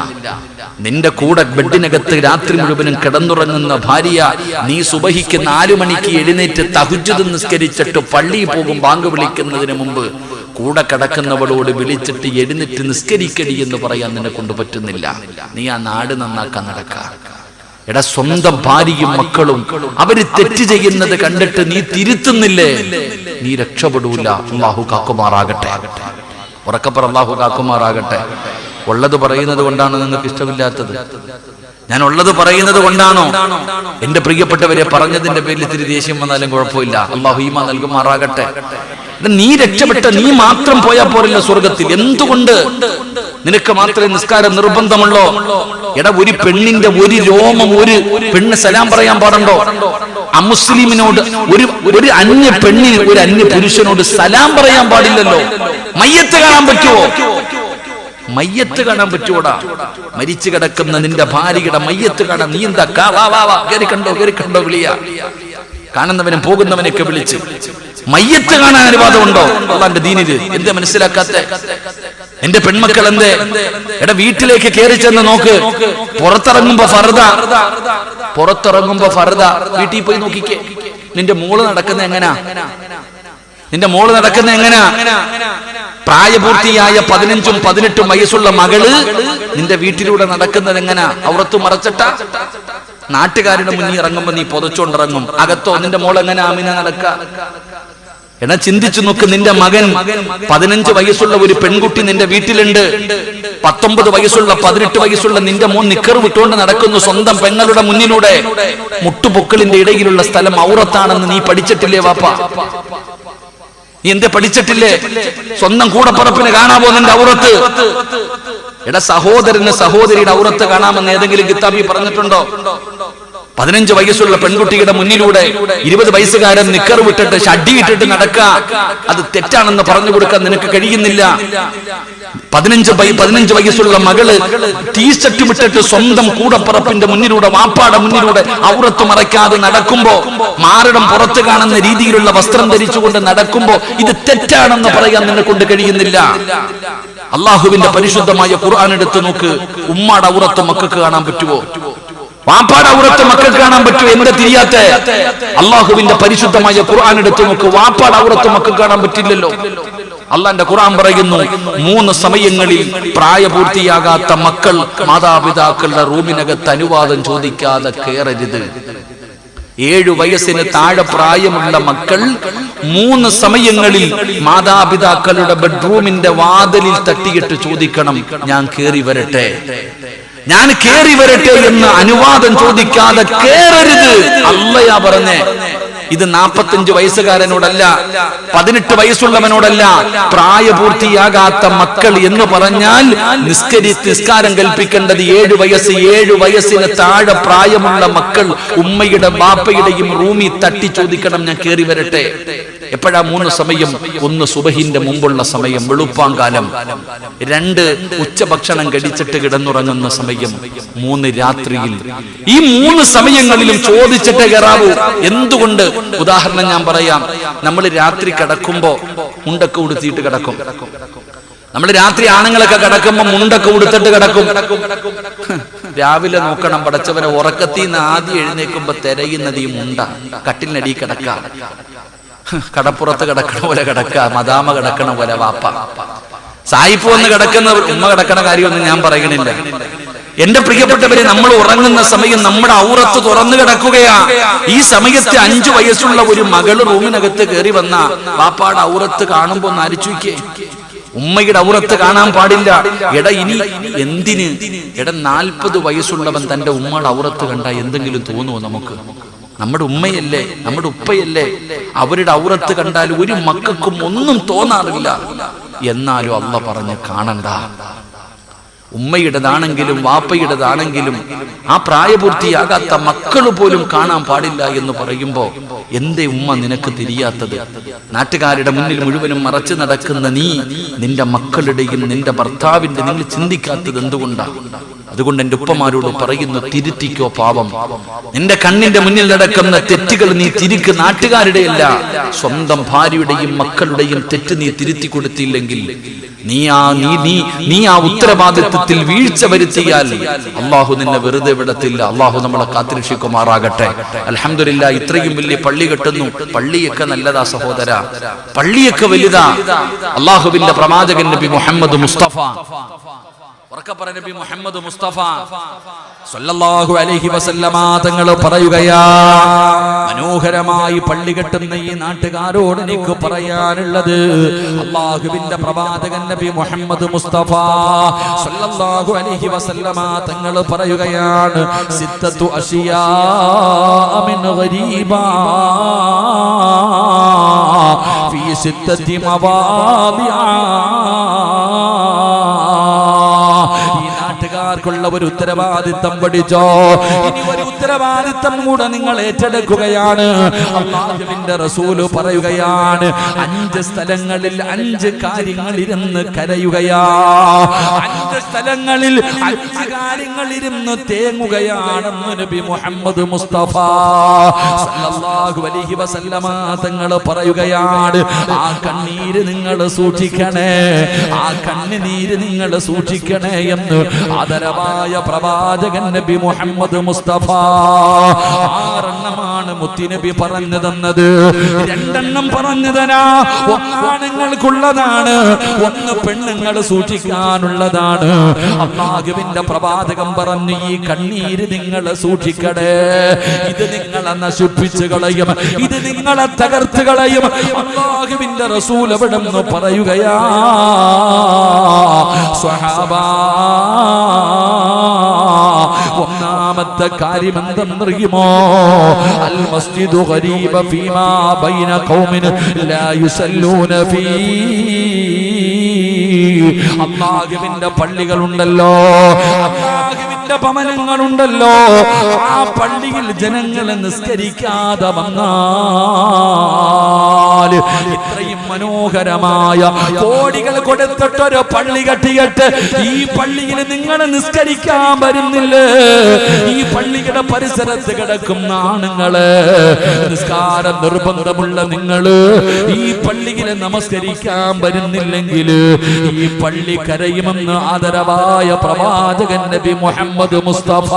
നിന്റെ കൂടെ ബെഡിനകത്ത് രാത്രി മുഴുവനും കിടന്നുറങ്ങുന്ന ഭാര്യ, നീ സുബഹിക്ക് 4 മണിക്ക് എഴുന്നേറ്റ് തഹജ്ജുദ് നിസ്കരിച്ചിട്ട് പള്ളിയിൽ പോകും ബാങ്ക് വിളിക്കുന്നതിന് മുമ്പ് കൂടെ കിടക്കുന്നവളോട് വിളിച്ചിട്ട് എഴുന്നേറ്റ് നിസ്കരിക്കടി എന്ന് പറയാൻ നിന്നെ കൊണ്ട് പറ്റുന്നില്ല. നീ ആ നാട് നന്നാക്കാൻ നടക്ക. എടാ, സ്വന്തം ഭാര്യയും മക്കളും അവര് തെറ്റ് ചെയ്യുന്നത് കണ്ടിട്ട് നീ തിരുത്തുന്നില്ലേ, നീ രക്ഷപ്പെടൂല. അല്ലാഹു കാക്കുമാറാകട്ടെ. ഉറക്കപ്പുറ അല്ലാഹു കാക്കുമാറാകട്ടെ. ഉള്ളത് പറയുന്നത് കൊണ്ടാണ് നിങ്ങൾക്ക് ഇഷ്ടമില്ലാത്തത്? ഞാൻ ഉള്ളത് പറയുന്നത് കൊണ്ടാണോ? എന്റെ പ്രിയപ്പെട്ടവരെ, പറഞ്ഞതിന്റെ പേരിൽ ഇത്തിരി ദേഷ്യം വന്നാലും കുഴപ്പമില്ല. അല്ലാഹു ഈമാൻ നൽകുമാറാകട്ടെ. നീ രക്ഷപ്പെട്ട നീ മാത്രം പോയാൽ പോരല്ല സ്വർഗത്തിൽ. എന്തുകൊണ്ട് നിനക്ക് മാത്രമേ നിസ്കാരം നിർബന്ധമുള്ളോ? എടാ, ഒരു പെണ്ണിന്റെ ഒരു രോമം ഒരു പെണ്ണ് സലാം പറയാൻ പാടുണ്ടോ? അമുസ്ലിമിനോട് ഒരു അന്യ പെണ്ണിന് ഒരു അന്യ പുരുഷനോട് സലാം പറയാൻ പാടില്ലല്ലോ. മയ്യത്ത് കാണാൻ പറ്റുമോ? മയ്യത്ത് കാണാൻ പറ്റുവോടാ? മരിച്ചു കിടക്കുന്ന നിന്റെ ഭാര്യയുടെ മയ്യത്ത് കാണാൻ നീ എന്താ കേറിക്കണ്ടോ വിളിയ? കാണുന്നവനും പോകുന്നവനൊക്കെ വിളിച്ച് മയ്യത്ത് കാണാൻ അനുവാദമുണ്ടോ അള്ളാന്റെ ദീനില്? എന്താ മനസ്സിലാക്കാത്ത എന്റെ പെൺമക്കൾ? എന്തേ എടാ, വീട്ടിലേക്ക് കയറി ചെന്ന് നോക്ക്. പുറത്തിറങ്ങുമ്പോ ഫർദ. വീട്ടിൽ പോയി നോക്കിക്കേ, നിന്റെ മോള് നടക്കുന്ന എങ്ങനാ? പ്രായപൂർത്തിയായ 15ഉം 18ഉം വയസ്സുള്ള മകള് നിന്റെ വീട്ടിലൂടെ നടക്കുന്നത് എങ്ങനാ? ഔറത്ത് മറച്ചിട്ട? നാട്ടുകാരുടെ മുന്നിൽ ഇറങ്ങുമ്പോ നീ പൊതച്ചോണ്ടിറങ്ങും. അകത്തോ നിന്റെ മോൾ എങ്ങനെ ആമിന നടക്ക? എന്നാ ചിന്തിച്ചു നോക്ക്. നിന്റെ മകൻ 15 വയസ്സുള്ള ഒരു പെൺകുട്ടി നിന്റെ വീട്ടിലുണ്ട്. 19 വയസ്സുള്ള 18 വയസ്സുള്ള നിന്റെ മോൻ നിക്കർ വിട്ടുകൊണ്ട് നടക്കുന്നു സ്വന്തം പെങ്ങളുടെ മുന്നിലൂടെ. മുട്ടുപൊക്കളിന്റെ ഇടയിലുള്ള സ്ഥലം ഔറത്താണെന്ന് നീ പഠിച്ചിട്ടില്ലേ വാപ്പ? നീ എന്തേ പഠിച്ചിട്ടില്ലേ? സ്വന്തം കൂടപ്പറപ്പിന് കാണാമോ നിന്റെ ഔറത്ത്? എടാ, സഹോദരന് സഹോദരിയുടെ ഔറത്ത് കാണാമെന്ന് ഏതെങ്കിലും കിതാബിൽ പറഞ്ഞിട്ടുണ്ടോ? 15 വയസ്സുള്ള പെൺകുട്ടിയുടെ മുന്നിലൂടെ 20 വയസ്സുകാരൻ നിക്കർ വിട്ടിട്ട് ഷഡ്ഡി ഇട്ടിട്ട് നടക്ക, അത് തെറ്റാണെന്ന് പറഞ്ഞു കൊടുക്കാൻ നിനക്ക് കഴിയുന്നില്ല. 15 വയസ്സുള്ള മകള് ടീഷർട്ട് വിട്ടിട്ട് സ്വന്തം കൂടപ്പറപ്പിന്റെ മുന്നിലൂടെ, വാപ്പാടെ മുന്നിലൂടെ ഔറത്ത് മറയ്ക്കാതെ നടക്കുമ്പോ, മാറിടം പുറത്ത് കാണുന്ന രീതിയിലുള്ള വസ്ത്രം ധരിച്ചുകൊണ്ട് നടക്കുമ്പോ ഇത് തെറ്റാണെന്ന് പറയാൻ നിന്നെ കൊണ്ട് കഴിയുന്നില്ല. അള്ളാഹുവിന്റെ പരിശുദ്ധമായ ഖുർആൻ എടുത്തു നോക്ക്. ഉമ്മാടെ ഔറത്ത് മക്കൾക്ക് കാണാൻ പറ്റുമോ? വാപ്പാടെ ഔറത്ത് മക്കൾക്ക് കാണാൻ പറ്റുമോ? എന്താ തിരിയാത്ത? അള്ളാഹുവിന്റെ പരിശുദ്ധമായ ഖുർആൻ എടുത്തു നോക്ക്. വാപ്പാടെ ഔറത്ത് മക്കൾക്ക് കാണാൻ പറ്റില്ലല്ലോ. അള്ളാന്റെ ഖുർആൻ പറയുന്നു, 3 സമയങ്ങളിൽ പ്രായപൂർത്തിയാകാത്ത മക്കൾ മാതാപിതാക്കളുടെ റൂമിനകത്ത് അനുവാദം ചോദിക്കാതെ കയറരുത്. 7 വയസ്സിന് താഴെ പ്രായമുള്ള മക്കൾ 3 സമയങ്ങളിൽ മാതാപിതാക്കളുടെ ബെഡ്റൂമിന്റെ വാതിലിൽ തട്ടിയിട്ട് ചോദിക്കണം, ഞാൻ കേറി വരട്ടെ എന്ന് അനുവാദം ചോദിക്കാതെ കേറരുത്. അള്ളയാ പറഞ്ഞേ. ഇത് 45 വയസ്സുകാരനോടല്ല, 18 വയസ്സുള്ളവനോടല്ല. പ്രായപൂർത്തിയാകാത്ത മക്കൾ എന്ന് പറഞ്ഞാൽ നിസ്കാരം കൽപ്പിക്കേണ്ടത് 7 വയസ്സിന് താഴെ പ്രായമുള്ള മക്കൾ ഉമ്മയുടെ ബാപ്പയുടെയും റൂമിൽ തട്ടി ചോദിക്കണം, ഞാൻ കേറി വരട്ടെ. എപ്പോഴാ 3 സമയം? 1 സുബഹിന്റെ മുമ്പുള്ള സമയം, വെളുപ്പാങ്കാലം. 2 ഉച്ചഭക്ഷണം കഴിച്ചിട്ട് കിടന്നുറങ്ങുന്ന സമയം. 3 രാത്രിയിൽ. ഈ 3 സമയങ്ങളിലും ചോദിച്ചിട്ടേ കയറാവൂ. എന്തുകൊണ്ട്? ഉദാഹരണം ഞാൻ പറയാം. നമ്മൾ രാത്രി കിടക്കുമ്പോ മുണ്ടൊക്കെ ഉടുത്തിയിട്ട് കിടക്കും. നമ്മൾ രാത്രി ആണുങ്ങളൊക്കെ കിടക്കുമ്പോ മുണ്ടൊക്കെ ഉടുത്തിട്ട് കിടക്കും. രാവിലെ നോക്കണം, പടച്ചവനെ ഉറക്കത്തിൽ നിന്ന് ആദ്യം എഴുന്നേക്കുമ്പോ തിരയുന്നത് ഈ മുണ്ട. കട്ടിലിനടി കിടക്ക, കടപ്പുറത്ത് കിടക്കണ പോലെ കിടക്ക, മദാമ കിടക്കണ പോലെ വാപ്പ. സായിപ്പ് വന്ന് കിടക്കുന്ന ഉമ്മ കിടക്കണ കാര്യമൊന്നും ഞാൻ പറയണില്ല. എന്റെ പ്രിയപ്പെട്ടവരെ, നമ്മൾ ഉറങ്ങുന്ന സമയം നമ്മുടെ ഔറത്ത് തുറന്നു കിടക്കുകയാ. ഈ സമയത്ത് 5 വയസ്സുള്ള ഒരു മകള് റൂമിനകത്ത് കയറി വന്ന വാപ്പാടെ ഔറത്ത് കാണുമ്പോ ഒന്ന് ആലോചിക്കേ. ഉമ്മയുടെ ഔറത്ത് കാണാൻ പാടില്ല. എടാ, ഇനി എന്തിന്? എടാ, 40 വയസ്സുള്ളവൻ തന്റെ ഉമ്മയുടെ ഔറത്ത് കണ്ട എന്തെങ്കിലും തോന്നുമോ നമുക്ക്? നമ്മുടെ ഉമ്മയല്ലേ, നമ്മുടെ ഉപ്പയല്ലേ, അവരുടെ ഔറത്ത് കണ്ടാൽ ഒരു മക്കൾക്കും ഒന്നും തോന്നാറില്ല. എന്നാലും അള്ളാഹ് പറഞ്ഞ് കാണണ്ട. ഉമ്മയുടേതാണെങ്കിലും വാപ്പയുടേതാണെങ്കിലും ആ പ്രായപൂർത്തിയാകാത്ത മക്കൾ പോലും കാണാൻ പാടില്ല എന്ന് പറയുമ്പോ എന്തേ ഉമ്മ നിനക്ക് തിരിയാത്തത്? നാട്ടുകാരുടെ മുന്നിൽ മുഴുവനും മറച്ചു നടക്കുന്ന നീ നിന്റെ മക്കളുടെയും നിന്റെ ഭർത്താവിന്റെ നിങ്ങൾ ചിന്തിക്കാത്തത് എന്തുകൊണ്ടാ? അതുകൊണ്ട് എന്റെ ഉപ്പമാരോട് പറയുന്നു, തിരുത്തിക്കോ പാവം. നിന്റെ കണ്ണിന്റെ മുന്നിൽ നടക്കുന്ന തെറ്റുകൾ നീ തിരിക്ക്. നാട്ടുകാരുടെയല്ല, സ്വന്തം ഭാര്യയുടെയും മക്കളുടെയും തെറ്റ് നീ തിരുത്തി കൊടുത്തില്ലെങ്കിൽ നീ ആ ഉത്തരവാദിത്വത്തിൽ വീഴ്ച വരുത്തിയാൽ അള്ളാഹു നിന്നെ വെറുതെ വിടത്തില്ല. അള്ളാഹു നമ്മളെ കാത്തുരക്ഷിക്കുമാറാകട്ടെ. അൽഹംദുലില്ലാ, ഇത്രയും വലിയ പള്ളി കെട്ടുന്നു. പള്ളിയൊക്കെ നല്ലതാ സഹോദര, പള്ളിയൊക്കെ വലുതാ. അള്ളാഹുവിന്റെ പ്രവാചകൻ നബി മുഹമ്മദ് മുസ്തഫ, നബി മുഹമ്മദ് മുസ്തഫ സല്ലല്ലാഹു അലൈഹി വസല്ലമ തങ്ങൾ പറയുകയാ, മനോഹരമായി പള്ളി കെട്ടുന്ന ഈ നാട്ടുകാരോട് എനിക്ക് പറയാനുള്ളത്, അല്ലാഹുവിന്റെ പ്രവാചകൻ നബി മുഹമ്മദ് മുസ്തഫ സല്ലല്ലാഹു അലൈഹി വസല്ലമ തങ്ങൾ പറയുകയാണ്, സിത്തത്തു അശിയാ മിൻ ഗരീബാ ഫീ സിത്തത്തി മവാദിആ. നാട്ടുകാർക്കുള്ള ഒരു ഉത്തരവാദിത്തം പഠിച്ചോ. ഇനി ഒരു ഉത്തരവാദിത്തം കൂടെ നിങ്ങൾ ഏറ്റെടുക്കുകയാണ്. അല്ലാഹുവിന്റെ റസൂല് പറയുകയാണ്, 5 സ്ഥലങ്ങളിൽ 5 കാര്യങ്ങൾ ഇരുന്ന് കരയുകയാ. 5 സ്ഥലങ്ങളിൽ 5 കാര്യങ്ങൾ ഇരുന്ന് തേങ്ങുകയാണെന്ന് നബി മുഹമ്മദ് മുസ്തഫ സല്ലല്ലാഹു അലൈഹി വസല്ലമ തങ്ങൾ പറയുകയാണ്. ആ കണ്ണീര് നിങ്ങൾ സൂക്ഷിക്കണേ, ആ കണ്ണുനീര് നിങ്ങൾ സൂക്ഷിക്കണേ എന്ന് ആദരവായ പ്രവാചകൻ നബി മുഹമ്മദ് മുസ്തഫ. 6 എണ്ണമാണ് മുത്തുനബി പറഞ്ഞു തന്നത്. 2 എണ്ണം പറഞ്ഞു തരാ. 1 ആണുങ്ങൾക്കുള്ളതാണ്, 1 പെണ്ണുങ്ങൾ സൂക്ഷിക്കാനുള്ളതാണ്. അല്ലാഹുവിന്റെ പ്രവാചകൻ പറഞ്ഞു, ഈ കണ്ണീര് നിങ്ങൾ സൂക്ഷിക്കണേ. ഇത് നിങ്ങളെ നശിപ്പിച്ചു കളയും, ഇത് നിങ്ങളെ തകർത്ത് കളയും. അല്ലാഹുവിന്റെ റസൂൽ അവിടെ നിന്ന് പറയുകയാ, സ്വഹാബാ, ഒന്നാമത്തെ കാര്യം എന്തെന്നറിയുമോ? അൽ മസ്ജിദു ഗരീബ ഫീമാ ബൈന ഖൗമിൻ ലാ യുസല്ലൂന ഫീ. അല്ലാഹുവിന്റെ പള്ളികളുണ്ടല്ലോ, അല്ലാഹുവിന്റെ ഭവനങ്ങളുണ്ടല്ലോ, ആ പള്ളിയിൽ ജനങ്ങളെ നിസ്കരിക്കാതെ വന്നാൽ, ഇത്രയും മനോഹരമായ കോടികൾ കൊടുത്തിട്ടൊരു പള്ളി കെട്ടിയിട്ട് ഈ പള്ളിയിൽ നിങ്ങൾ നിസ്കരിക്കാൻ വരുന്നില്ലേ? ഈ പള്ളിയുടെ പരിസരത്ത് കിടക്കുന്ന ആണുങ്ങള്, നിസ്കാരം നിർബന്ധമുള്ള നിങ്ങള് ഈ പള്ളിയിൽ നമസ്കരിക്കാൻ വരുന്നില്ലെങ്കിൽ ഈ പള്ളി കരയുമെന്ന് ആദരവായ പ്രവാചകൻ നബി മുഹമ്മദ് മുസ്തഫ.